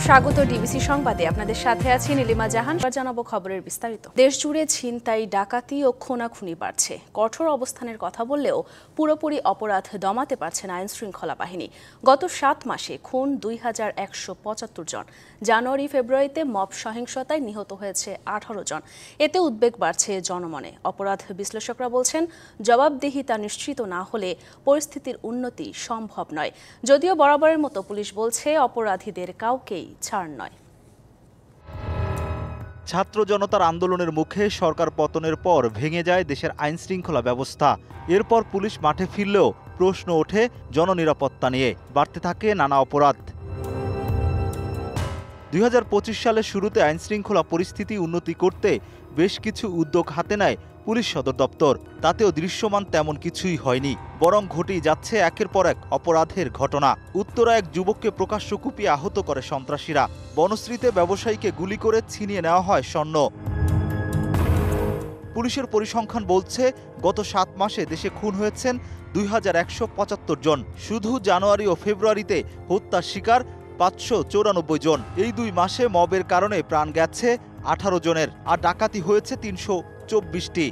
স্বাগত ডিবিসি সংবাদে আপনাদের সাথে আছি নীলিমা জাহান। জানাবো খবরের বিস্তারিত। দেশ জুড়ে ছিনতাই, ডাকাতি ও খুনাখুনি বাড়ছে। কঠোর অবস্থানের কথা বললেও পুরোপুরি অপরাধ দমাতে পারছে না আইন শৃঙ্খলা বাহিনী। গত 7 মাসে খুন 2175 জন। জানুয়ারি ফেব্রুয়ারিতে মব সহিংসতায় নিহত হয়েছে 18 জন। এতে উদ্বেগ বাড়ছে জনমনে। অপরাধ বিশ্লেষকরা বলছেন, জবাবদিহিতা নিশ্চিত না হলে পরিস্থিতির উন্নতি সম্ভব নয়। যদিও বরাবরের মতো পুলিশ বলছে, অপরাধীদের কাউকেই ছাড় নয়। ছাত্র জনতার আন্দোলনের মুখে সরকার পতনের পর ভেঙে যায় দেশের আইন শৃঙ্খলা ব্যবস্থা। এরপর পুলিশ মাঠে ফিরলেও প্রশ্ন ওঠে জননিরাপত্তা নিয়ে। বাড়তে থাকে নানা অপরাধ। 2025 সালের শুরুতে আইন শৃঙ্খলা পরিস্থিতি উন্নতি করতে বেশ কিছু উদ্যোগ হাতে নেয় পুলিশ সদর দপ্তর। তাতেও দৃশ্যমান তেমন কিছুই হয়নি, বরং ঘটেই যাচ্ছে একের পর এক অপরাধের ঘটনা। উত্তরা এক যুবককে প্রকাশ্য কুপিয়ে আহত করে সন্ত্রাসীরা। বনশ্রীতে ব্যবসায়ীকে গুলি করে ছিনিয়ে নেওয়া হয় স্বর্ণ। পুলিশের পরিসংখ্যান বলছে, গত 7 মাসে দেশে খুন হয়েছেন 2175 জন। শুধু জানুয়ারি ও ফেব্রুয়ারিতে হত্যার শিকার 594 জন। এই 2 মাসে মবের কারণে প্রাণ গেছে 18 জনের, আর ডাকাতি হয়েছে 324টি।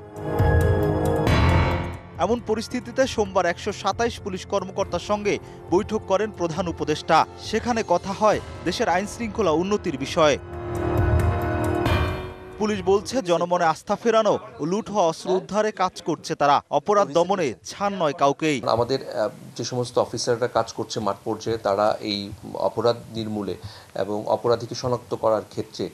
এমন পরিস্থিতিতে সোমবার 127 পুলিশ কর্মকর্তার সঙ্গে বৈঠক করেন প্রধান উপদেষ্টা। সেখানে কথা হয় দেশের আইন শৃঙ্খলা উন্নতির বিষয়ে। পুলিশ বলছে, জনমনে আস্থা ফেরানো ও লুট হওয়া অস্ত্র উদ্ধারে কাজ করছে তারা। অপরাধ দমনে ছাড় নয় কাউকেই। আমাদের যে সমস্ত অফিসাররা কাজ করছে মাঠ পর্যায়ে, তারা এই অপরাধ নির্মূলে এবং অপরাধীকে শনাক্ত করার ক্ষেত্রে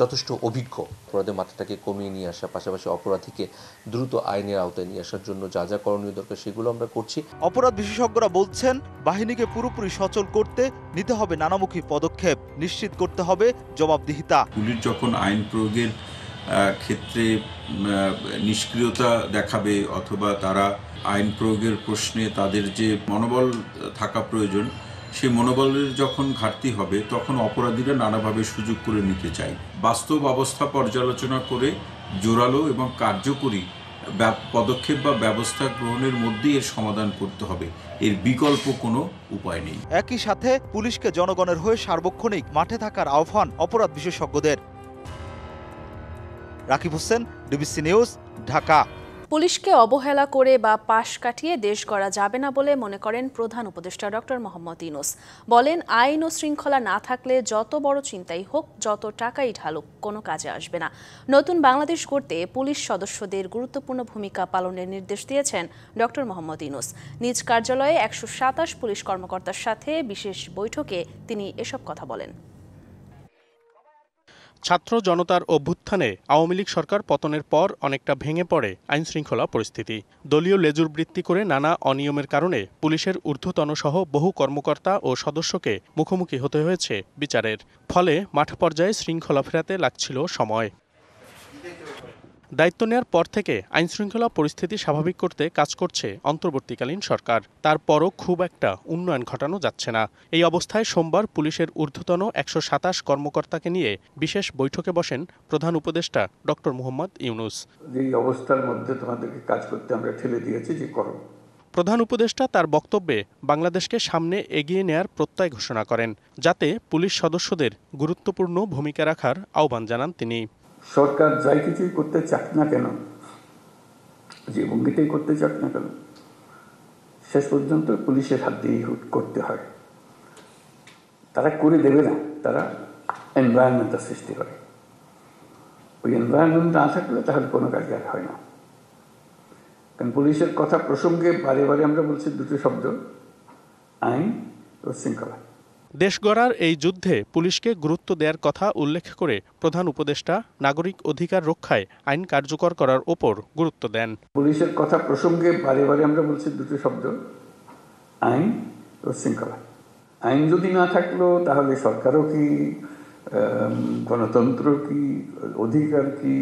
যথেষ্ট অভিজ্ঞ। অপরাধের মাত্রাটাকে কমিয়ে নিয়ে আসা, পাশাপাশি অপরাধীকে দ্রুত আইনের আওতায় নিয়ে আসার জন্য যা যা করণীয় দরকার সেগুলো আমরা করছি। অপরাধ বিশেষজ্ঞরা বলছেন, বাহিনীকে পুরোপুরি সচল করতে নিতে হবে নানামুখী পদক্ষেপ। নিশ্চিত করতে হবে জবাবদিহিতা। পুলিশ যখন আইন প্রয়োগের ক্ষেত্রে নিষ্ক্রিয়তা দেখাবে অথবা তারা আইন প্রয়োগের প্রশ্নে তাদের যে মনোবল থাকা প্রয়োজন, সেই মনোবলের যখন ঘাটতি হবে, তখন অপরাধীরা নানাভাবে সুযোগ করে নিতে চায়। বাস্তব অবস্থা পর্যালোচনা করে জোরালো এবং কার্যকরী পদক্ষেপ বা ব্যবস্থা গ্রহণের মধ্যেই এর সমাধান করতে হবে। এর বিকল্প কোনো উপায় নেই। একই সাথে পুলিশকে জনগণের হয়ে সার্বক্ষণিক মাঠে থাকার আহ্বান অপরাধ বিশেষজ্ঞদের। Rakib Hossain, DBC news, Dhaka. পুলিশকে অবহেলা করে বা পাশ কাটিয়ে দেশ গড়া যাবে না বলে মনে করেন প্রধান উপদেষ্টা ডক্টর মোহাম্মদ ইউনূস। বলেন, আইন ও শৃঙ্খলা না থাকলে যত বড় চিন্তাই হোক, যত টাকাই ঢালুক, কোনো কাজে আসবে না। নতুন বাংলাদেশ গড়তে পুলিশ সদস্যদের গুরুত্বপূর্ণ ভূমিকা পালনের নির্দেশ দিয়েছেন ডক্টর মোহাম্মদ ইউনূস। নিজ কার্যালয়ে 127 পুলিশ কর্মকর্তার সাথে বিশেষ বৈঠকে তিনি এসব কথা বলেন। ছাত্র জনতার অভ্যুত্থানে আওয়ামী লীগ সরকার পতনের পর অনেকটা ভেঙে পড়ে আইনশৃঙ্খলা পরিস্থিতি। দলীয় লেজুর বৃত্তি করে নানা অনিয়মের কারণে পুলিশের ঊর্ধ্বতন সহ বহু কর্মকর্তা ও সদস্যকে মুখোমুখি হতে হয়েছে বিচারের। ফলে মাঠ পর্যায়ে শৃঙ্খলা ফেরাতে লাগছিল সময়। দায়িত্ব নেওয়ার পর থেকে আইনশৃঙ্খলা পরিস্থিতি স্বাভাবিক করতে কাজ করছে অন্তর্বর্তীকালীন সরকার। তারপরও খুব একটা উন্নয়ন ঘটানো যাচ্ছে না। এই অবস্থায় সোমবার পুলিশের ঊর্ধ্বতন 127 কর্মকর্তাকে নিয়ে বিশেষ বৈঠকে বসেন প্রধান উপদেষ্টা ডক্টর মোহাম্মদ ইউনূস। এই অবস্থার মধ্যে তোমাদেরকে কাজ করতে আমরা ঠেলে দিয়েছি, যে করো। প্রধান উপদেষ্টা তার বক্তব্যে বাংলাদেশকে সামনে এগিয়ে নেয়ার প্রত্যয় ঘোষণা করেন, যাতে পুলিশ সদস্যদের গুরুত্বপূর্ণ ভূমিকা রাখার আহ্বান জানান তিনি। সরকার যাই কিছুই করতে চাক না কেন, যে ভঙ্গিটাই করতে চাক না কেন, শেষ পর্যন্ত পুলিশের হাত দিয়ে করতে হয়। তারা করে দেবে না, তারা এনভায়রনমেন্টটা সৃষ্টি করে। ওই এনভায়রনমেন্ট না থাকলে তাহলে কোনো কাজ আর হয় না। কারণ পুলিশের কথা প্রসঙ্গে বারে বারে আমরা বলছি দুটো শব্দ, আইন ও শৃঙ্খলা। দেশ গড়ার এই যুদ্ধে পুলিশকে গুরুত্ব দেওয়ার কথা উল্লেখ করে প্রধান উপদেষ্টা নাগরিক অধিকার রক্ষায় আইন কার্যকর করার ওপর গুরুত্ব দেন। পুলিশের কথা প্রসঙ্গে বারে বারে আমরা বলছি দুটো শব্দ, আইন ও শৃঙ্খলা। আইন যদি না থাকলো তাহলে সরকারও কি, গণতন্ত্র কি, অধিকার কি,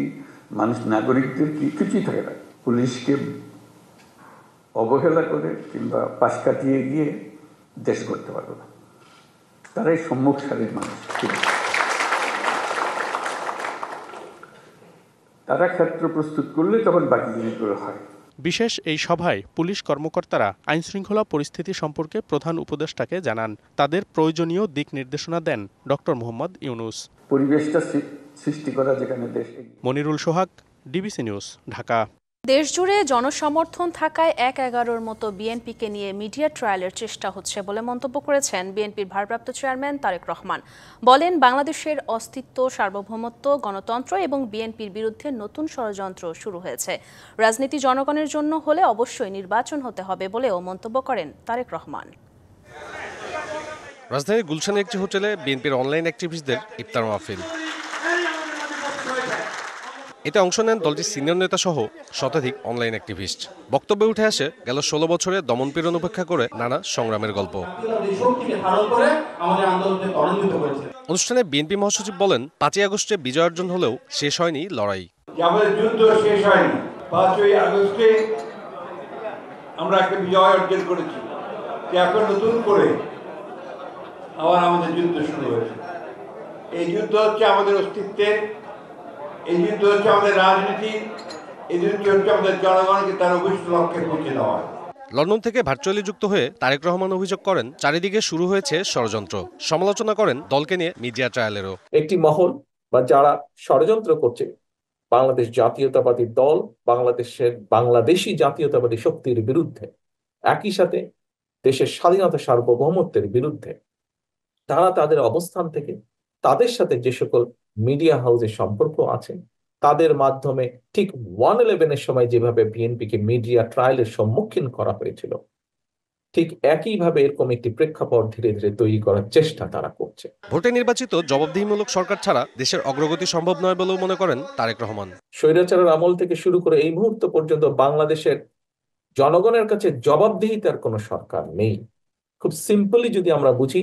মানুষ নাগরিকদের কি, কিছুই থাকে না। পুলিশকে অবহেলা করে কিংবা পাশ কাটিয়ে গিয়ে দেশ করতে পারবে না। তারাই সম্মুখ সারির মানুষ। তারা ক্ষেত্র প্রস্তুত করলে তখন বাকি জিনিসগুলো হয়। বিশেষ এই সভায় পুলিশ কর্মকর্তারা আইনশৃঙ্খলা পরিস্থিতি সম্পর্কে প্রধান উপদেষ্টাকে জানান। তাদের প্রয়োজনীয় দিক নির্দেশনা দেন ডক্টর মোহাম্মদ ইউনূস। পরিবেশটা সৃষ্টি করা যেখানে দেশ। মনিরুল সোহাগ, ডিবিসি নিউজ, ঢাকা। দেশজুড়ে জনসমর্থন থাকায় ১/১১-র মতো বিএনপিকে নিয়ে মিডিয়া ট্রায়ালের চেষ্টা হচ্ছে বলে মন্তব্য করেছেন বিএনপির ভারপ্রাপ্ত চেয়ারম্যান তারেক রহমান। বলেন, বাংলাদেশের অস্তিত্ব, সার্বভৌমত্ব, গণতন্ত্র এবং বিএনপির বিরুদ্ধে নতুন ষড়যন্ত্র শুরু হয়েছে। রাজনীতি জনগণের জন্য হলে অবশ্যই নির্বাচন হতে হবে বলেও মন্তব্য করেন তারেক রহমান। রাজধানীর গুলশানের একটি হোটেলে বিএনপির অনলাইন অ্যাক্টিভিস্টদের ইফতার মাহফিল। এতে অংশ নেন দলটির সিনিয়র নেতা সহ শতাধিক অনলাইন অ্যাক্টিভিস্ট। বক্তব্যে উঠে আসে গেল ১৬ বছরে দমনপীড়ন উপেক্ষা করে নানা সংগ্রামের গল্প। অনুষ্ঠানে বিএনপি মহাসচিব বলেন, ৫ই আগস্টে বিজয় অর্জন হলেও শেষ হয়নি লড়াই। আমাদের যুদ্ধ শেষ হয়নি। ৫ই আগস্টে আমরা একটা বিজয় অর্জন করেছি, এখন নতুন করে আবার আমাদের যুদ্ধ শুরু হয়েছে। এই যুদ্ধ হচ্ছে আমাদের অস্তিত্বের, এই যুদ্ধ হচ্ছে আমাদের রাজনীতি, এই যুদ্ধ হচ্ছে আমাদের জনগণকে তার অভিষ্ট লক্ষ্যে পৌঁছে দেওয়া। লন্ডন থেকে ভার্চুয়ালি যুক্ত হয়ে তারেক রহমান অভিযোগ করেন, চারিদিকে শুরু হয়েছে ষড়যন্ত্র। সমালোচনা করেন দলকে নিয়ে মিডিয়া ট্রায়ালেরও। একটি মহল বা যারা ষড়যন্ত্র করছে বাংলাদেশ জাতীয়তাবাদী দল, বাংলাদেশি জাতীয়তাবাদী শক্তির বিরুদ্ধে, একই সাথে দেশের স্বাধীনতা সার্বভৌমত্বের বিরুদ্ধে, তারা তাদের অবস্থান থেকে তাদের সাথে যে সকল মিডিয়া হাউসের সম্পর্ক আছে তাদের মাধ্যমে ঠিক 1/11-এর সময় যেভাবে বিএনপিকে মিডিয়া ট্রায়ালের সম্মুখীন করা হয়েছিল, ঠিক একইভাবে এরকম একটি প্রেক্ষাপট ধীরে ধীরে তৈরি করার চেষ্টা তারা করছে। ভোটে নির্বাচিত জবাবদিহিমূলক সরকার ছাড়া দেশের অগ্রগতি সম্ভব নয় বলেও মনে করেন তারেক রহমান। স্বৈরাচারের আমল থেকে শুরু করে এই মুহূর্ত পর্যন্ত বাংলাদেশের জনগণের কাছে জবাবদিহিতার কোনো সরকার নেই। খুব সিম্পলি যদি আমরা বুঝি,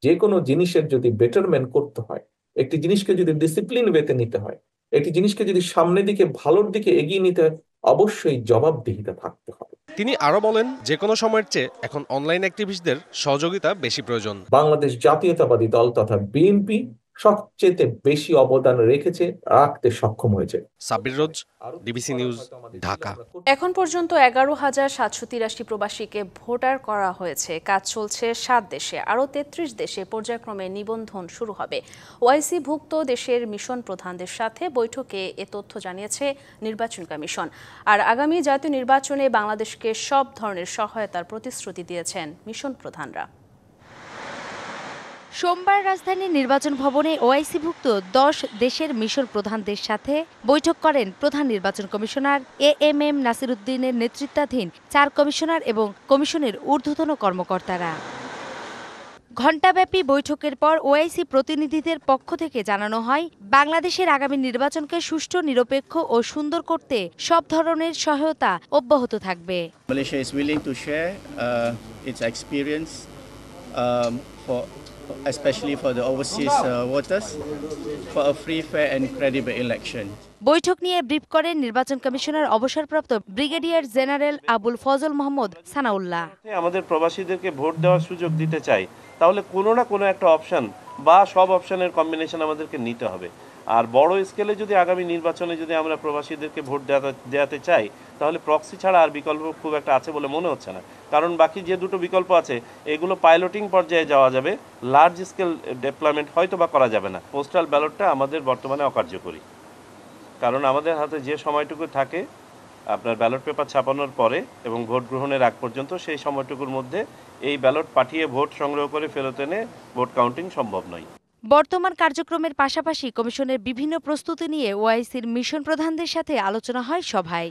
যে কোনো জিনিসের যদি বেটারমেন্ট করতে হয়, একটি জিনিসকে যদি ডিসিপ্লিন ওয়েতে নিতে হয়, একটি জিনিসকে যদি সামনের দিকে ভালোর দিকে এগিয়ে নিতে হয়, অবশ্যই জবাবদিহিতা থাকতে হবে। তিনি আরো বলেন, যে কোনো সময়ের চেয়ে এখন অনলাইন অ্যাক্টিভিস্টদের সহযোগিতা বেশি প্রয়োজন। বাংলাদেশ জাতীয়তাবাদী দল তথা বিএনপি সবচেয়ে বেশি অবদান রাখতে সক্ষম হয়েছে। সাব্বির রোজ, ডিবিসি নিউজ, ঢাকা। এখন পর্যন্ত ১১,৭৮৩ প্রবাসীকে ভোটার করা হয়েছে। কাজ চলছে ৭ দেশে, আরও ৩৩ দেশে পর্যায়ক্রমে নিবন্ধন শুরু হবে। ওআইসি-ভুক্ত দেশের মিশন প্রধানদের সাথে বৈঠকে এ তথ্য জানিয়েছে নির্বাচন কমিশন। আর আগামী জাতীয় নির্বাচনে বাংলাদেশকে সব ধরনের সহায়তার প্রতিশ্রুতি দিয়েছেন মিশন প্রধানরা। সোমবার রাজধানীর নির্বাচন ভবনে ওআইসি-ভুক্ত ১০ দেশের মিশন প্রধানদের সাথে বৈঠক করেন প্রধান নির্বাচন কমিশনার এএমএম নাসির উদ্দিনের নেতৃত্বাধীন ৪ কমিশনার এবং কমিশনের ঊর্ধ্বতন কর্মকর্তারা। ঘণ্টাব্যাপী বৈঠকের পর ওআইসি প্রতিনিধিদের পক্ষ থেকে জানানো হয়, বাংলাদেশের আগামী নির্বাচনকে সুষ্ঠু, নিরপেক্ষ ও সুন্দর করতে সব ধরনের সহায়তা অব্যাহত থাকবে। Malaysia is willing to share its experience especially for the overseas voters for a free, fair and credible election. বৈঠক নিয়ে ব্রিফ করেন নির্বাচন কমিশনার অবসরপ্রাপ্ত ব্রিগেডিয়ার জেনারেল আবুল ফজল মোহাম্মদ সানাউল্লাহ। আমাদের প্রবাসীদেরকে ভোট দেওয়ার সুযোগ দিতে চাই, তাহলে কোনো না কোনো একটা অপশন বা সব অপশনের কম্বিনেশন আমাদেরকে নিতে হবে। আর বড় স্কেলে যদি আগামী নির্বাচনে যদি আমরা প্রবাসীদেরকে ভোট দেওয়াতে চাই, তাহলে প্রক্সি ছাড়া আর বিকল্প খুব একটা আছে বলে মনে হচ্ছে না। কারণ বাকি যে দুটো বিকল্প আছে এগুলো পাইলটিং পর্যায়ে যাওয়া যাবে, লার্জ স্কেল ডেপ্লয়মেন্ট হয়তো বা করা যাবে না। পোস্টাল ব্যালটটা আমাদের বর্তমানে অকার্যকরী, কারণ আমাদের হাতে যে সময়টুকু থাকে আপনার ব্যালট পেপার ছাপানোর পরে এবং ভোট গ্রহণের আগ পর্যন্ত, সেই সময়টুকুর মধ্যে এই ব্যালট পাঠিয়ে ভোট সংগ্রহ করে ফেরত এনে ভোট কাউন্টিং সম্ভব নয়। বর্তমান কার্যক্রমের পাশাপাশি কমিশনের বিভিন্ন প্রস্তুতি নিয়ে ওআইসির মিশন প্রধানদের সাথে আলোচনা হয় সভায়।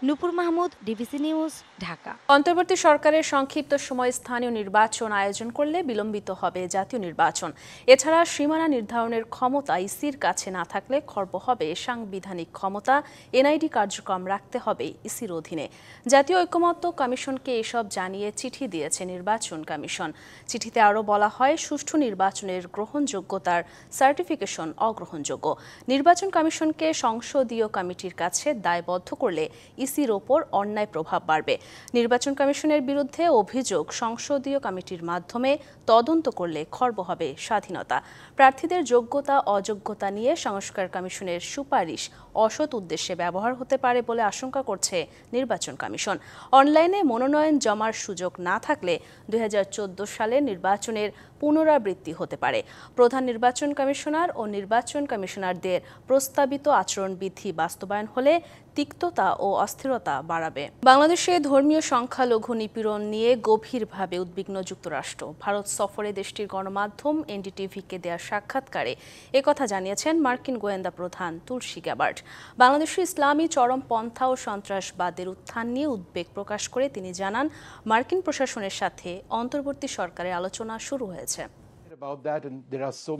নূপুর মাহমুদ, ডিবিসি নিউজ, ঢাকা। অন্তর্বর্তী সরকারের সংক্ষিপ্ত সময় স্থানীয় নির্বাচন আয়োজন করলে বিলম্বিত হবে জাতীয় নির্বাচন। এছাড়া সীমানা নির্ধারণের ক্ষমতা ইসির কাছে না থাকলে খর্ব হবে সাংবিধানিক ক্ষমতা। এনআইডি কার্যক্রম রাখতে হবে ইসির অধীনে। জাতীয় ঐকমত্য কমিশনকে এসব জানিয়ে চিঠি দিয়েছে নির্বাচন কমিশন। চিঠিতে আরও বলা হয়, সুষ্ঠু নির্বাচনের গ্রহণযোগ্যতার সার্টিফিকেশন অগ্রহণযোগ্য। নির্বাচন কমিশনকে সংসদীয় কমিটির কাছে দায়বদ্ধ করলে ইসির ওপর অন্যায় প্রভাব বাড়বে। নির্বাচন কমিশনের বিরুদ্ধে অভিযোগ সংসদীয় কমিটির মাধ্যমে তদন্ত করলে খর্ব হবে স্বাধীনতা। প্রার্থীদের যোগ্যতা অযোগ্যতা নিয়ে সংস্কার কমিশনের সুপারিশ অসৎ উদ্দেশ্যে ব্যবহার হতে পারে বলে আশঙ্কা করছে নির্বাচন কমিশন। অনলাইনে মনোনয়ন জমার সুযোগ না থাকলে 2014 সালের নির্বাচনের পুনরাবৃত্তি হতে পারে। প্রধান নির্বাচন কমিশনার ও নির্বাচন কমিশনারদের প্রস্তাবিত আচরণবিধি বাস্তবায়ন হলে তিক্ততা ও অস্থিরতা বাড়াবে। বাংলাদেশে ধর্মীয় সংখ্যালঘু নিপীড়ন নিয়ে গভীরভাবে উদ্বিগ্ন যুক্তরাষ্ট্র। ভারত সফরে দেশটির গণমাধ্যম এনডিটিভিকে দেয়া সাক্ষাৎকারে একথা জানিয়েছেন মার্কিন গোয়েন্দা প্রধান তুলসী গ্যাবার্ড। বাংলাদেশে ইসলামী চরমপন্থা ও সন্ত্রাসবাদের উত্থান নিয়ে উদ্বেগ প্রকাশ করে তিনি জানান, মার্কিন প্রশাসনের সাথে অন্তর্বর্তী সরকারের আলোচনা শুরু হয়েছে।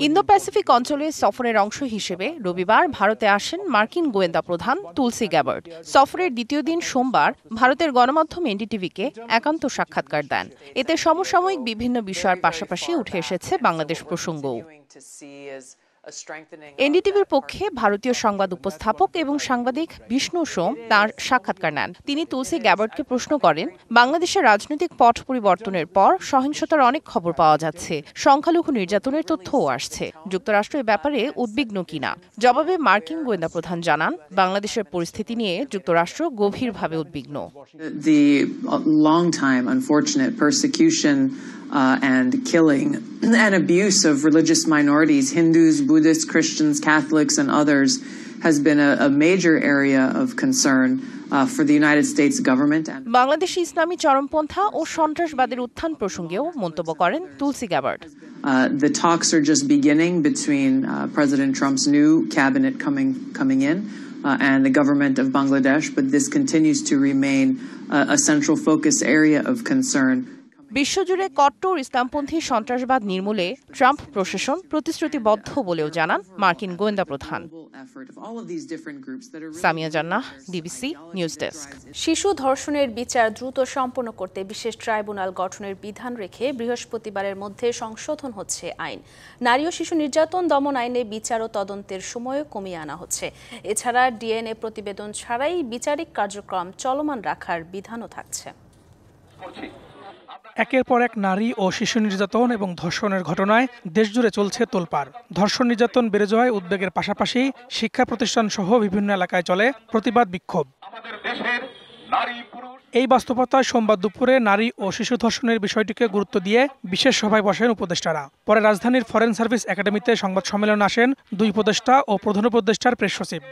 ইন্দো প্যাসিফিক অঞ্চলে সফরের অংশ হিসেবে রবিবার ভারতে আসেন মার্কিন গোয়েন্দা প্রধান তুলসী গ্যাবার্ড। সফরের দ্বিতীয় দিন সোমবার ভারতের গণমাধ্যম এনডিটিভিকে একান্ত সাক্ষাৎকার দেন। এতে সমসাময়িক বিভিন্ন বিষয়ের পাশাপাশি উঠে এসেছে বাংলাদেশ প্রসঙ্গও। এনডিটিভির পক্ষে ভারতীয় সংবাদ উপস্থাপক এবং সাংবাদিক বিষ্ণু সোম তাঁর সাক্ষাৎকার নেন। তিনি তুলসী গ্যাবার্ডকে প্রশ্ন করেন, বাংলাদেশের রাজনৈতিক পট পরিবর্তনের পর সহিংসতার অনেক খবর পাওয়া যাচ্ছে, সংখ্যালঘু নির্যাতনের তথ্যও আসছে। যুক্তরাষ্ট্র এ ব্যাপারে উদ্বিগ্ন কিনা? জবাবে মার্কিন গোয়েন্দা প্রধান জানান, বাংলাদেশের পরিস্থিতি নিয়ে যুক্তরাষ্ট্র গভীরভাবে উদ্বিগ্ন। And killing and abuse of religious minorities, Hindus, Buddhists, Christians, Catholics, and others, has been a major area of concern for the United States government. বাংলাদেশে ইসলামী চরমপন্থা ও সন্ত্রাসবাদের উত্থান প্রসঙ্গেও মন্তব্য করেন তুলসী Gabbard. The talks are just beginning between President Trump's new cabinet coming in and the government of Bangladesh, but this continues to remain a central focus area of concern. বিশ্বজুড়ে কট্টর ইসলামপন্থী সন্ত্রাসবাদ নির্মূলে Trump প্রশাসন প্রতিশ্রুতিবদ্ধ বলেও জানান মার্কিন গোয়েন্দা প্রধান। সামিয়া জান্নাহ, ডিবিসি নিউজ ডেস্ক। শিশু ধর্ষণের বিচার দ্রুত সম্পন্ন করতে বিশেষ ট্রাইব্যুনাল গঠনের বিধান রেখে বৃহস্পতিবারের মধ্যে সংশোধন হচ্ছে আইন। নারী ও শিশু নির্যাতন দমন আইনে বিচার ও তদন্তের সময় কমিয়ে আনা হচ্ছে। এছাড়া ডিএনএ প্রতিবেদন ছাড়াই বিচারিক কার্যক্রম চলমান রাখার বিধানও থাকছে। একের পর এক নারী ও শিশু নির্যাতন এবং ধর্ষণের ঘটনায় দেশজুড়ে চলছে তোলপাড়। ধর্ষণ নির্যাতন বেড়ে যাওয়ায় উদ্বেগের পাশাপাশি শিক্ষা প্রতিষ্ঠান সহ বিভিন্ন এলাকায় চলে প্রতিবাদ বিক্ষোভ। এই বাস্তবতায় সোমবার দুপুরে নারী ও শিশু ধর্ষণের বিষয়টিকে গুরুত্ব দিয়ে বিশেষ সভায় বসেন উপদেষ্টারা। পরে রাজধানীর ফরেন সার্ভিস একাডেমিতে সংবাদ সম্মেলনে আসেন দুই উপদেষ্টা ও প্রধান উপদেষ্টার প্রেস সচিব।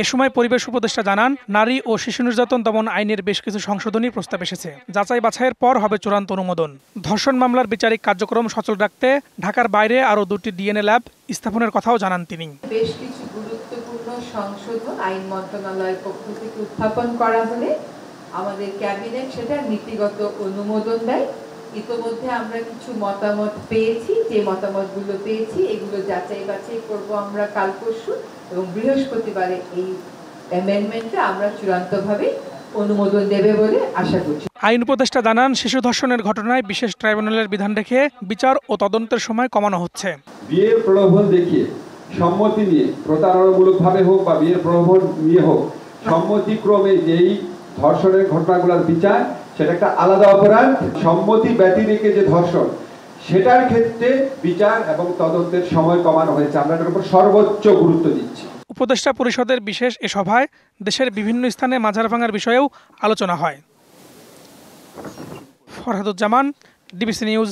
এ সময় পরিবেশ উপদেষ্টা জানান, নারী ও শিশু নির্যাতন দমন আইনের বেশ কিছু সংশোধনী প্রস্তাব এসেছে। যাচাই বাছাইয়ের পর হবে চূড়ান্ত অনুমোদন। ধর্ষণ মামলার বিচারিক কার্যক্রম সচল রাখতে ঢাকার বাইরে আরও 2টি ডিএনএ ল্যাব স্থাপনের কথাও জানান তিনি। বেশ কিছু গুরুত্বপূর্ণ সংশোধন আইন মন্ত্রণালয়ের পক্ষ থেকে উত্থাপন করা হলে আমাদের ক্যাবিনেট সেটার নীতিগত অনুমোদন দেয়। ইতোমধ্যে আমরা কিছু মতামত পেয়েছি, যে মতামতগুলো পেয়েছি এগুলো যাচাই বাছাই করব আমরা কাল পরশু, এবং বৃহস্পতিবারে এই অ্যামেন্ডমেন্টে আমরা চূড়ান্তভাবে অনুমোদন দেবে বলে আশা করছি। আইন উপদেষ্টা জানান, শিশু ধর্ষণের ঘটনায় বিশেষ ট্রাইব্যুনালের বিধান রেখে বিচার ও তদন্তের সময় কমানো হচ্ছে। বিয়ের প্রলোভন দেখিয়ে সম্মতি নিয়ে প্রতারণামূলকভাবে হোক বা বিয়ের প্রলোভন নিয়ে হোক সম্মতিক্রমে যেই ধর্ষণের ঘটনাগুলোর বিচার, সেটা একটা আলাদা অপরাধ। সম্মতি ব্যতি রেখে যে ধর্ষণ, সেটার ক্ষেত্রে বিচার এবং তদন্তের সময় কমানো হয়েছে। আমরা এটার উপর সর্বোচ্চ গুরুত্ব দিচ্ছি। উপদেষ্টা পরিষদের বিশেষ এ সভায় দেশের বিভিন্ন স্থানে মাজার ভাঙার বিষয়েও আলোচনা হয়। Farhaduzzaman, DBC news,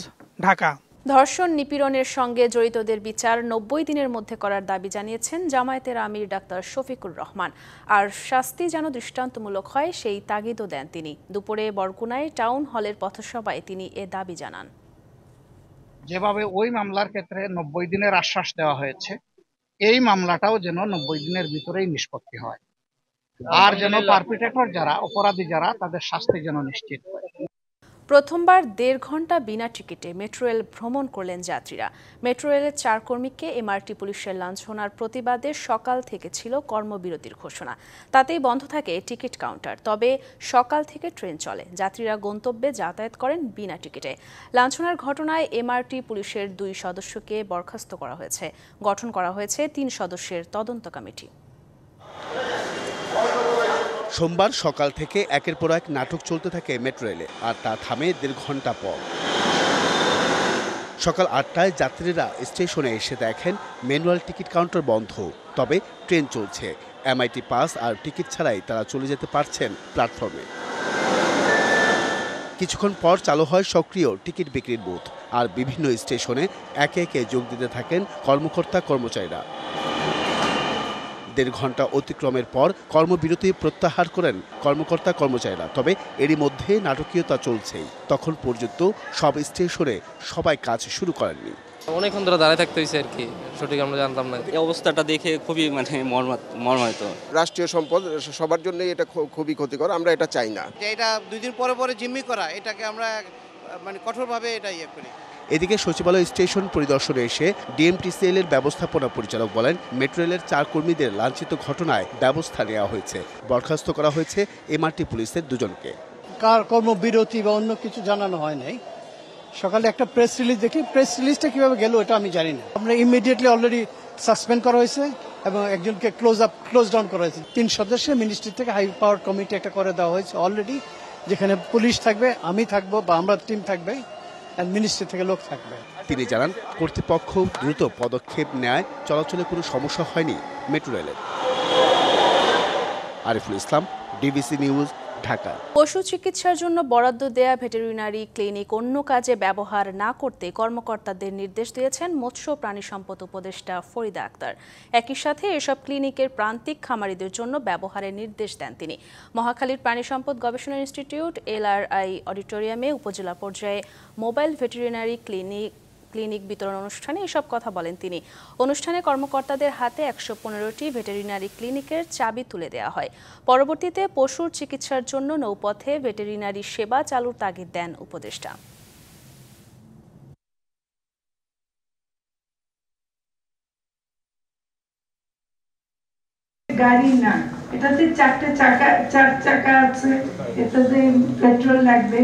Dhaka. ধর্ষণ নিপীড়নের সঙ্গে জড়িতদের বিচার 90 দিনের মধ্যে করার দাবি জানিয়েছেন জামায়াতের আমির ডাক্তার শফিকুর রহমান। আর শাস্তি যেন দৃষ্টান্তমূলক হয় সেই তাগিদও দেন তিনি। দুপুরে বরগুনায় টাউন হলের পথসভায় তিনি এ দাবি জানান। যেভাবে ওই মামলার ক্ষেত্রে 90 দিনের আশ্বাস দেওয়া হয়েছে, এই মামলাটাও যেন 90 দিনের ভিতরেই নিষ্পত্তি হয়, আর যেন পারপিট্রেটর যারা, অপরাধী যারা, তাদের শাস্তি যেন নিশ্চিত হয়। প্রথমবার 1.5 ঘন্টা বিনা টিকিটে মেট্রো রেল ভ্রমণ করলেন যাত্রীরা। মেট্রো রেলের 4 কর্মীকে এমআরটি পুলিশের লাঞ্ছনার প্রতিবাদে সকাল থেকে ছিল কর্মবিরতির ঘোষণা। তাতেই বন্ধ থাকে টিকিট কাউন্টার। তবে সকাল থেকে ট্রেন চলে, যাত্রীরা গন্তব্যে যাতায়াত করেন বিনা টিকিটে। লাঞ্ছনার ঘটনায় এমআরটি পুলিশের 2 সদস্যকে বরখাস্ত করা হয়েছে। গঠন করা হয়েছে 3 সদস্যের তদন্ত কমিটি। সোমবার সকাল থেকে একের পর এক নাটক চলতে থাকে মেট্রো রেলে, আর তা থামে 1.5 ঘন্টা পর। সকাল 8টায় যাত্রীরা স্টেশনে এসে দেখেন ম্যানুয়াল টিকিট কাউন্টার বন্ধ, তবে ট্রেন চলছে। MIT পাস আর টিকিট ছাড়াই তারা চলে যেতে পারছেন প্ল্যাটফর্মে। কিছুক্ষণ পর চালু হয় সক্রিয় টিকিট বিক্রির বুথ, আর বিভিন্ন স্টেশনে একে একে যোগ দিতে থাকেন কর্মকর্তা কর্মচারীরা। 1.5 ঘন্টা অতিক্রমের পর কর্মবিরতি প্রত্যাহার করেন কর্মকর্তা কর্মচারীরা, তবে এরই মধ্যে নাটকীয়তা চলছেই। তখন পর্যন্ত সব স্টেশনে সবাই কাজ শুরু করেননি। অনেকক্ষণ ধরে দাঁড়ায় থাকতে হয়েছে আর কি, সঠিক আমরা জানতাম না। এই অবস্থাটা দেখে খুবই মর্মাহত। রাষ্ট্রীয় সম্পদ সবার জন্য এটা খুবই ক্ষতিকর, আমরা এটা চাই না। এটা 2 দিন পরে পরে জিম্মি করা, এটাকে আমরা কঠোরভাবে এটা করি। এদিকে সচিবালয় স্টেশন পরিদর্শনে এসে DMTCL এর ব্যবস্থাপনা পরিচালক বলেন, মেট্রো রেলের 4 কর্মীদের লাঞ্ছিত ঘটনায় ব্যবস্থা নেওয়া হয়েছে। বরখাস্ত করা হয়েছে MRT পুলিশের 2 জনকে। কার কর্মবিরতি বা অন্য কিছু জানানো হয় নাই। সকালে একটা প্রেস রিলিজ দেখি, প্রেস রিলিজটা কিভাবে গেল এটা আমি জানি না। আমরা ইমিডিয়েটলি অলরেডি সাসপেন্ড করা হয়েছে এবং একজনকে ক্লোজ ডাউন করা হয়েছে। 3 সদস্যের মিনিস্ট্রি থেকে হাই পাওয়ার কমিটি একটা করে দেওয়া হয়েছে অলরেডি, যেখানে পুলিশ থাকবে, আমি থাকবো বা আমরা টিম থাকবে, আর মিনিস্ট্রি থেকে লোক থাকবে। তিনি জানান, কর্তৃপক্ষ দ্রুত পদক্ষেপ নেয়, চলাচলে কোনো সমস্যা হয়নি মেট্রো রেলের। Ariful Islam, DBC news, Dhaka. পশু চিকিৎসার জন্য বরাদ্দ দেয়া ভেটেরিনারি ক্লিনিক অন্য কাজে ব্যবহার না করতে কর্মকর্তাদের নির্দেশ দিয়েছেন মৎস্য প্রাণী সম্পদ উপদেষ্টা ফরিদা আক্তার। একই সাথে এসব ক্লিনিকের প্রান্তিক খামারিদের জন্য ব্যবহারের নির্দেশ দেন তিনি। মহাখালীর প্রাণী সম্পদ গবেষণা ইনস্টিটিউট LRI অডিটোরিয়ামে উপজেলা পর্যায়ে মোবাইল ভেটেরিনারি ক্লিনিক বিতরণ অনুষ্ঠানে এসব কথা বলেন তিনি। অনুষ্ঠানে কর্মকর্তাদের হাতে 115টি ভেটেরিনারি ক্লিনিকের চাবি তুলে দেওয়া হয়। পরবর্তীতে পশুর চিকিৎসার জন্য নৌপথে ভেটেরিনারি সেবা চালুর তাগিদ দেন উপদেষ্টা। গাড়ি না, এটাতে 4 চাকা আছে, এটাতে পেট্রোল লাগবে,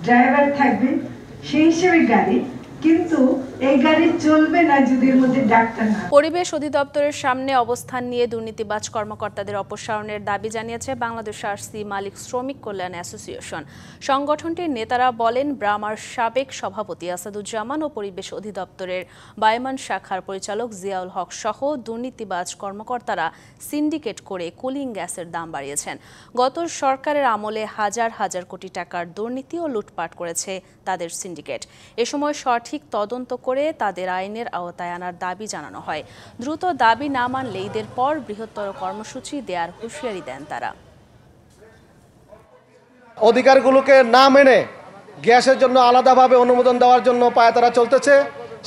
ড্রাইভার থাকবে, সেই হিসেবে গাড়ি, কিন্তু এই গাড়ি চলবে না যদি এর মধ্যে ডাক্তার না। পরিবেশ অধিদপ্তরের সামনে অবস্থান নিয়ে দুর্নীতিবাজ কর্মকর্তাদের অপসারণের দাবি জানিয়েছে বাংলাদেশ আরসি মালিক শ্রমিক কল্যাণ অ্যাসোসিয়েশন। সংগঠনটির নেতারা বলেন, ব্রামার সাবেক সভাপতি আসাদুজ্জামান ও পরিবেশ অধিদপ্তরের বায়মান শাখার পরিচালক জিয়াউল হক সহ দুর্নীতিবাজ কর্মকর্তারা সিন্ডিকেট করে কুলিং গ্যাসের দাম বাড়িয়েছেন। গত সরকারের আমলে হাজার হাজার কোটি টাকার দুর্নীতি ও লুটপাট করেছে তাদের সিন্ডিকেট। এ সময় সঠিক তদন্ত করে তাদের আইনের আওতায় আনার দাবি জানানো হয়। দ্রুত দাবি না মানলে ঈদের পর বৃহত্তর কর্মসূচি দেওয়ার হুঁশিয়ারি দেন তারা। অধিকারগুলোকে না মেনে গ্যাসের জন্য আলাদাভাবে অনুমোদন দেওয়ার জন্য পায়তারা চলতেছে।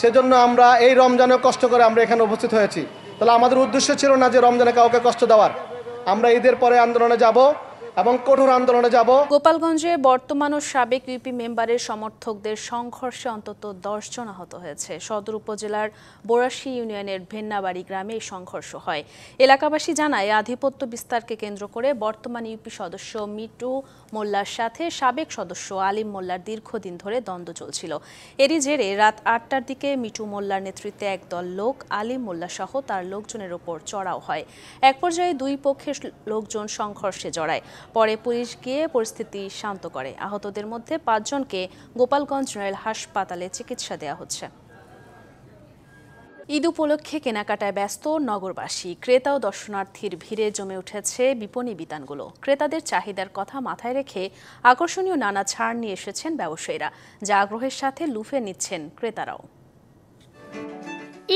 সেজন্য আমরা এই রমজানে কষ্ট করে আমরা এখানে উপস্থিত হয়েছি। তাহলে আমাদের উদ্দেশ্য ছিল না যে রমজানে কাউকে কষ্ট দেওয়ার। আমরা ঈদের পরে আন্দোলনে যাব এবং কঠোর আন্দোলনে যাব। গোপালগঞ্জে বর্তমান ও সাবেক ইউপি মেম্বারের সমর্থকদের সংঘর্ষে অন্তত 10 জন আহত হয়েছে। সদর উপজেলার বোরাশি ইউনিয়নের ভেন্নাবাড়ি গ্রামে এই সংঘর্ষ হয়। এলাকাবাসী জানায়, আধিপত্য বিস্তারকে কেন্দ্র করে বর্তমান ইউপি সদস্য মিটু মোল্লার সাথে সাবেক সদস্য আলিম মোল্লার দীর্ঘদিন ধরে দ্বন্দ্ব চলছিল। এরই জেরে রাত 8টার দিকে মিটু মোল্লার নেতৃত্বে একদল লোক আলিম মোল্লা সহ তার লোকজনের ওপর চড়াও হয়। এক পর্যায়ে 2 পক্ষের লোকজন সংঘর্ষে জড়ায়। পরে পুলিশ গিয়ে পরিস্থিতি শান্ত করে। আহতদের মধ্যে 5 জনকে গোপালগঞ্জ জেনারেল হাসপাতালে চিকিৎসা দেওয়া হচ্ছে। ঈদ উপলক্ষে কেনাকাটায় ব্যস্ত নগরবাসী। ক্রেতা ও দর্শনার্থীর ভিড়ে জমে উঠেছে বিপণী বিতানগুলো। ক্রেতাদের চাহিদার কথা মাথায় রেখে আকর্ষণীয় নানা ছাড় নিয়ে এসেছেন ব্যবসায়ীরা, যা আগ্রহের সাথে লুফে নিচ্ছেন ক্রেতারাও।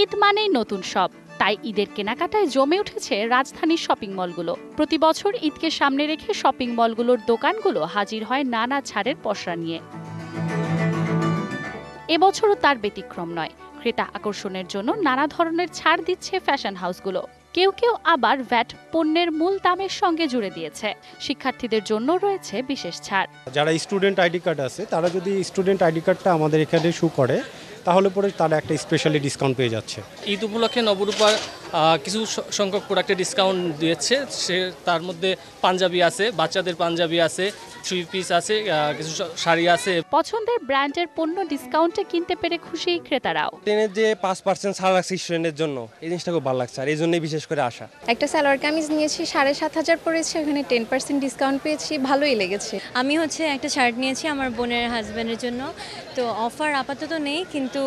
ঈদ মানেই নতুন সব, তাই ঈদের কেনাকাটায় জমে উঠেছে রাজধানীর শপিং মলগুলো। প্রতি বছর ঈদকে সামনে রেখে শপিং মলগুলোর দোকানগুলো হাজির হয় নানা ছাড়ের পসরা নিয়ে। এবছরও তার ব্যতিক্রম নয়। ক্রেতা আকর্ষণের জন্য নানা ধরনের ছাড় দিচ্ছে ফ্যাশন হাউসগুলো। কেউ কেউ আবার ভ্যাট পণ্যের মূল দামের সঙ্গে জুড়ে দিয়েছে। শিক্ষার্থীদের জন্য রয়েছে বিশেষ ছাড়। যারা স্টুডেন্ট আইডি কার্ড আছে, তারা যদি স্টুডেন্ট আইডি কার্ডটা আমাদের এখানে শো করে, তাহলে পরে তারা একটা স্পেশালি ডিসকাউন্ট পেয়ে যাচ্ছে। ঈদ উপলক্ষে নবরূপার কিছু সংখ্যক প্রোডাক্টে ডিসকাউন্ট দিয়েছে, সে তার মধ্যে পাঞ্জাবি আছে, বাচ্চাদের পাঞ্জাবি আছে, 3 পিস আছে, কিছু শাড়ি আছে। পছন্দের ব্র্যান্ডের পণ্য ডিসকাউন্টে কিনতে পেরে খুশি ক্রেতারাও। ট্রেনের যে 5% ছাড় রাখছে স্টুডেন্টের জন্য, এই জিনিসটা খুব ভালো লাগছে, আর এই জন্যই বিশেষ করে আসা। একটা সালোয়ার কামিজ নিয়েছি 7,500 পড়েছে, ওখানে 10% ডিসকাউন্ট পেয়েছি, ভালোই লেগেছে। আমি একটা শার্ট নিয়েছি আমার বোনের হাজব্যান্ডের জন্য, তো অফার আপাতত নেই, কিন্তু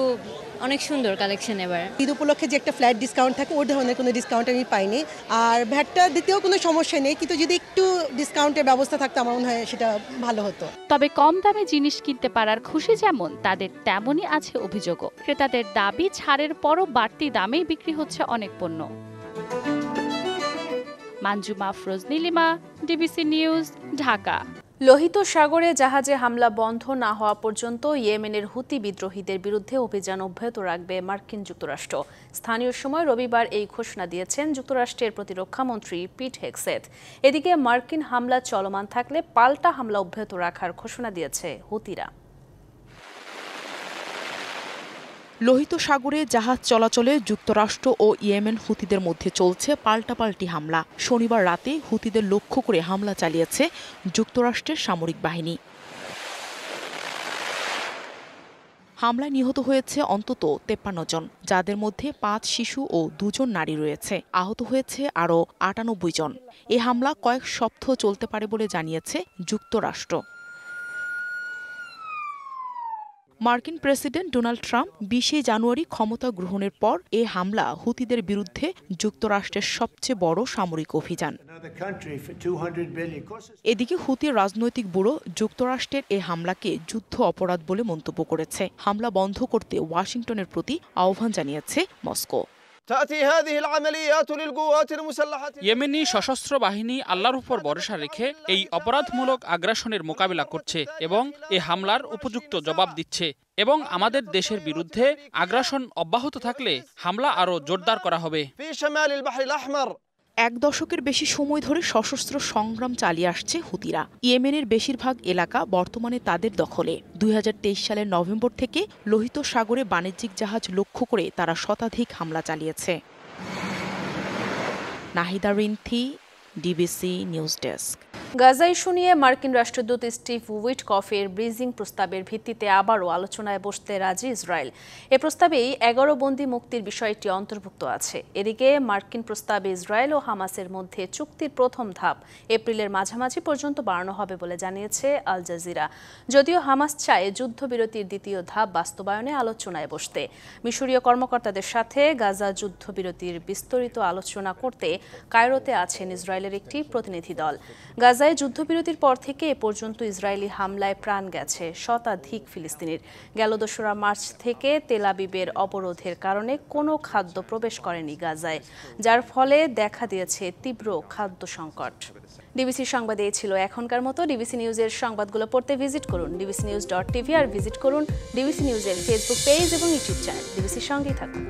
অনেক সুন্দর কালেকশন এবার। ঈদ উপলক্ষে যে একটা ফ্ল্যাট ডিসকাউন্ট থাকে, ওর ধরনের কোনো ডিসকাউন্ট আমি পাইনি, আর ভ্যাটটা দিতেও কোনো সমস্যা নেই, কিন্তু যদি একটু ডিসকাউন্টের ব্যবস্থা থাকতো আমার মনে হয় সেটা ভালো হতো। তবে কম দামে জিনিস কিনতে পারার খুশি যেমন, তাদের তেমনই আছে অভিযোগও। ক্রেতাদের দাবি ছাড়ের পরও বাড়তি দামেই বিক্রি হচ্ছে অনেক পণ্য। Manjuma Afroz, Nilima, DBC news, Dhaka. লোহিত সাগরে জাহাজে হামলা বন্ধ না হওয়া পর্যন্ত ইয়েমেনের হুতি বিদ্রোহীদের বিরুদ্ধে অভিযান অব্যাহত রাখবে মার্কিন যুক্তরাষ্ট্র। স্থানীয় সময় রবিবার এই ঘোষণা দিয়েছেন যুক্তরাষ্ট্রের প্রতিরক্ষামন্ত্রী পিট হেগসেথ। এদিকে মার্কিন হামলা চলমান থাকলে পাল্টা হামলা অব্যাহত রাখার ঘোষণা দিয়েছে হুতিরা। লোহিত সাগরে জাহাজ চলাচলে যুক্তরাষ্ট্র ও ইয়েমেন হুতিদের মধ্যে চলছে পাল্টাপাল্টি হামলা। শনিবার রাতে হুতিদের লক্ষ্য করে হামলা চালিয়েছে যুক্তরাষ্ট্রের সামরিক বাহিনী। হামলায় নিহত হয়েছে অন্তত 53 জন, যাদের মধ্যে 5 শিশু ও 2 জন নারী রয়েছে। আহত হয়েছে আরও 98 জন। এ হামলা কয়েক সপ্তাহ চলতে পারে বলে জানিয়েছে যুক্তরাষ্ট্র। মার্কিন প্রেসিডেন্ট ডোনাল্ড ট্রাম্প 20 জানুয়ারি ক্ষমতা গ্রহণের পর এ হামলা হুতিদের বিরুদ্ধে যুক্তরাষ্ট্রের সবচেয়ে বড় সামরিক অভিযান। এদিকে হুতির রাজনৈতিক ব্যুরো যুক্তরাষ্ট্রের এ হামলাকে যুদ্ধ অপরাধ বলে মন্তব্য করেছে। হামলা বন্ধ করতে ওয়াশিংটনের প্রতি আহ্বান জানিয়েছে মস্কো। ইয়েমেনি সশস্ত্র বাহিনী আল্লাহর উপর ভরসা রেখে এই অপরাধমূলক আগ্রাসনের মোকাবিলা করছে এবং এ হামলার উপযুক্ত জবাব দিচ্ছে, এবং আমাদের দেশের বিরুদ্ধে আগ্রাসন অব্যাহত থাকলে হামলা আরও জোরদার করা হবে। 1 দশকের বেশি সময় ধরে সশস্ত্র সংগ্রাম চালিয়ে আসছে হুতিরা। ইয়েমেনের বেশিরভাগ এলাকা বর্তমানে তাদের দখলে। 2023 সালের নভেম্বর থেকে লোহিত সাগরে বাণিজ্যিক জাহাজ লক্ষ্য করে তারা শতাধিক হামলা চালিয়েছে। Nahida Rinthi, DBC news desk. Gaza issue নিয়ে মার্কিন রাষ্ট্রদূত স্টিভ উইটকফের ব্রিজিং প্রস্তাবের ভিত্তিতে আবারও আলোচনায় বসতে রাজি ইসরায়েল। এ প্রস্তাবেই 11 বন্দী মুক্তির বিষয়টি অন্তর্ভুক্ত আছে। এদিকে মার্কিন প্রস্তাবে ইসরায়েল ও হামাসের মধ্যে চুক্তির প্রথম ধাপ এপ্রিলের মাঝামাঝি পর্যন্ত বাড়ানো হবে বলে জানিয়েছে আল জাজিরা। যদিও হামাস চায় যুদ্ধবিরতির দ্বিতীয় ধাপ বাস্তবায়নে আলোচনায় বসতে। মিশরীয় কর্মকর্তাদের সাথে গাজা যুদ্ধবিরতির বিস্তারিত আলোচনা করতে কায়রোতে আছেন ইসরায়েলের একটি প্রতিনিধি দল। গাজায় যুদ্ধবিরতির পর থেকে এ পর্যন্ত ইসরায়েলি হামলায় প্রাণ গেছে শতাধিক ফিলিস্তিনির। গেল 2 মার্চ থেকে তেল আবিবের অবরোধের কারণে কোনো খাদ্য প্রবেশ করেনি গাজায়, যার ফলে দেখা দিয়েছে তীব্র খাদ্য সংকট। ডিবিসি সংবাদে ছিল এখনকার মতো। ডিবিসি নিউজের সংবাদগুলো পড়তে ভিজিট করুন dbcnews.tv আর ভিজিট করুন ডিবিসি নিউজের ফেসবুক পেজ এবং ইউটিউব চ্যানেল। ডিবিসির সঙ্গেই থাকুন।